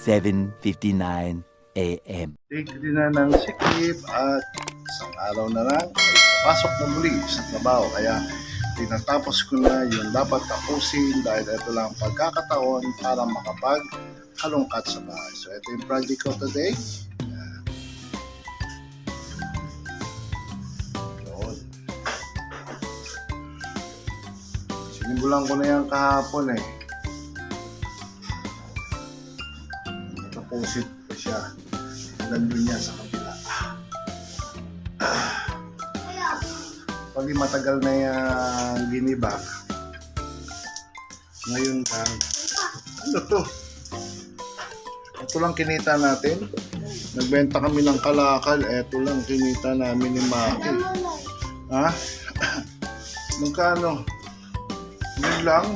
7:59 a.m. Degree na ng sikip at isang araw na lang ay pasok na muli sa trabaho. Kaya tinatapos ko na yung dapat tapusin dahil ito lang ang pagkakataon para makapag-halongkat sa bahay. So ito yung project ko today. Yun. Sinimulan ko na yan kahapon eh. Tapusin ko siya. Nandun niya sa kabila. Pag matagal na yung giniba, ngayon lang, ano to? Ito lang kinita natin. Nagbenta kami ng kalakal, ito lang kinita namin ni Maki. Ha? Magkano? Yun lang?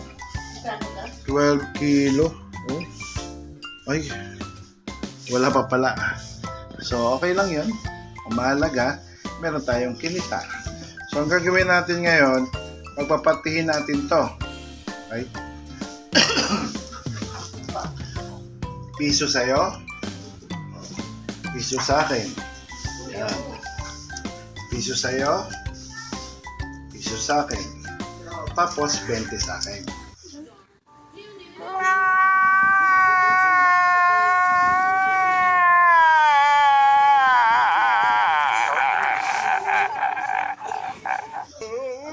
12 kilo. Oh. Ay, wala pa pala. So, okay lang yun. Ang mahalaga, meron tayong kinita. So, ang gagawin natin ngayon, magpapatihin natin to. Okay? Piso sa'yo. Piso sa akin. Yan. Piso sa'yo. Piso sa akin. Tapos, 20 sa akin.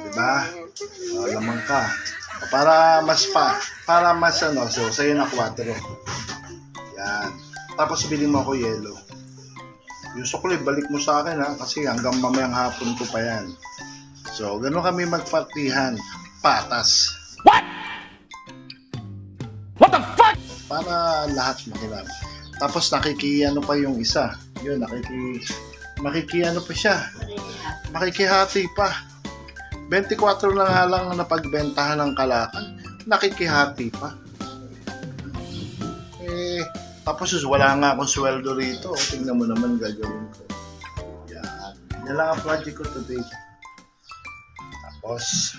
Diba? Lamang ka. Para mas ano, so sa'yo na 4. Yan. Tapos bilhin mo ako yelo. Yung sukli, balik mo sa akin ha, kasi hanggang mamayang hapon ko pa yan. So, gano'n kami magpartihan. Patas. What? What the fuck? Para lahat makilala. Tapos nakikiyano pa yung isa. Yun, makikiyano pa siya. Makikihati pa. 24 lang halang napagbentahan ng kalakal. Nakikihati pa. Tapos wala nga akong sweldo rito. Tingnan mo naman gagawin ko. Yan. Yan lang ang project ko today. Tapos,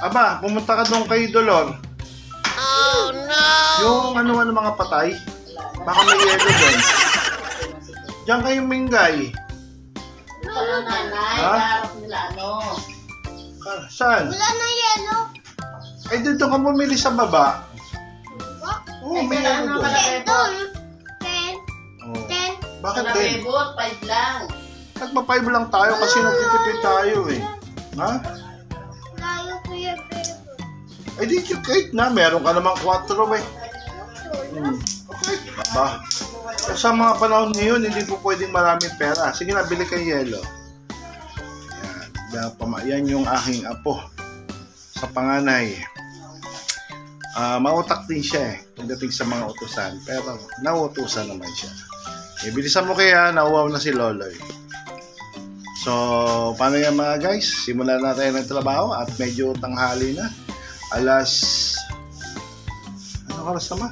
aba, pumunta ka doon kay Dolor. Oh no! Yung ano mga patay. Baka may yelo doon. Diyan kayo minggay. Wala nanay, ha? dapat nila ano. Saan? Wala na yelo. Ay, dito ka bumili sa baba. Oo, may yelo doon. 10 doon. 10. Oh. 10. Bakit Wala 10? bebot, 5 lang. Nagpa-5 lang tayo kasi nagtitipid tayo eh. Ha? Layo ko yung pero. Ay, di kahit na. Meron ka namang 4 eh. Okay. Aba. Sa mga panahon ngayon, hindi po pwedeng maraming pera. Sige na, bili kay yelo. Yan yung aking apo. Sa panganay. Mautak din siya eh. Pagdating sa mga utusan. Pero nautusan naman siya. Bilisan mo kaya, nauwaw na si Loloy. So, paano yan mga guys? Simulan na tayo ng trabaho at medyo tanghali na. Ano oras naman?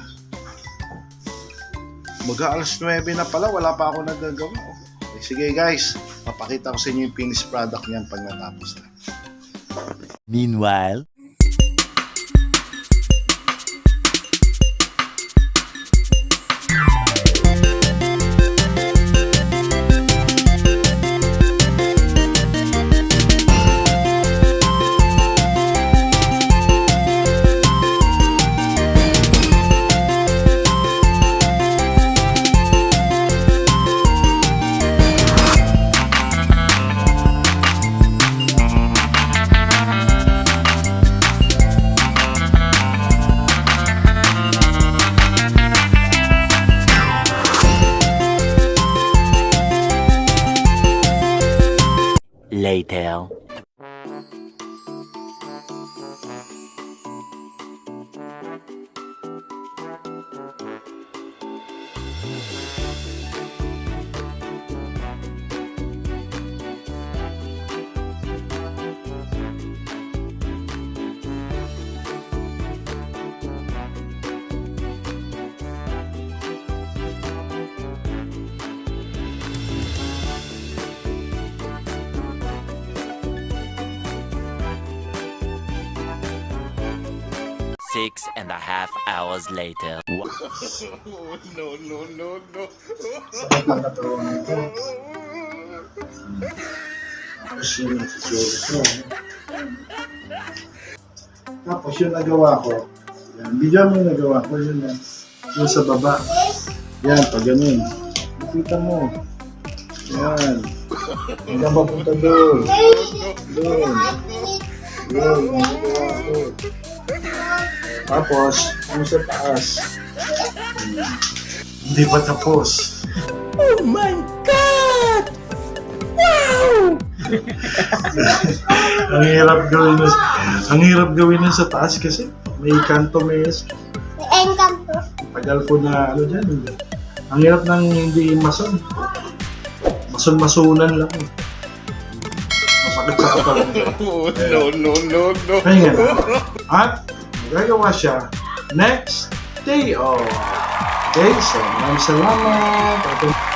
Mag-alas 9 na pala, wala pa ako nagagawa. Okay, sige guys, papakita ko sa inyo yung finished product niyan pag natapos na. Meanwhile, later. 6.5 hours later. Sakit ang katawan ko. Tapos yun ang sitsura ko. Tapos yung nagawa ko, yan, video mo yung nagawa ko, yun yan. Yung sa baba. Yan, pag ganun. Nakita mo. Yan. Hanggang papunta doon. Doon. Doon, yung nagawa ko. Tapos, yung sa taas. Hindi pa tapos. Oh my God! Wow! Ang hirap gawin nun sa taas kasi may kanto, may Encanto. tagal ko na ano dyan. Ang hirap nang hindi mason. Mason-masunan lang. Masakit sa katawan. Kaya nga na. At gagawa siya next day off. Okay, so maraming salamat.